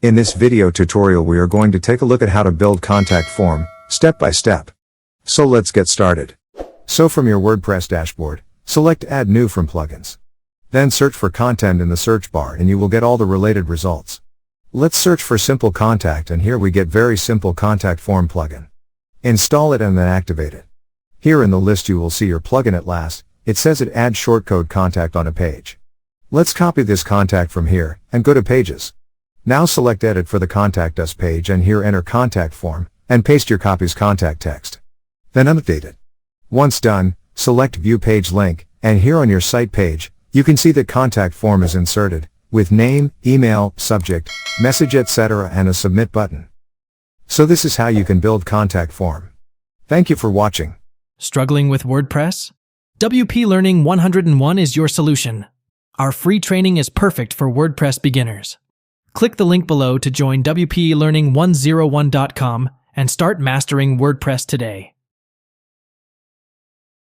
In this video tutorial we are going to take a look at how to build contact form, step by step. So let's get started. So from your WordPress dashboard, select Add New from Plugins. Then search for content in the search bar and you will get all the related results. Let's search for Simple Contact and here we get Very Simple Contact Form plugin. Install it and then activate it. Here in the list you will see your plugin at last. It says it adds shortcode contact on a page. Let's copy this contact from here and go to Pages. Now select Edit for the Contact Us page and here enter Contact Form and paste your copy's contact text. Then update it. Once done, select View Page Link and here on your site page, you can see that contact form is inserted with name, email, subject, message etc. and a submit button. So this is how you can build contact form. Thank you for watching. Struggling with WordPress? WP Learning 101 is your solution. Our free training is perfect for WordPress beginners. Click the link below to join WPLearning101.com and start mastering WordPress today.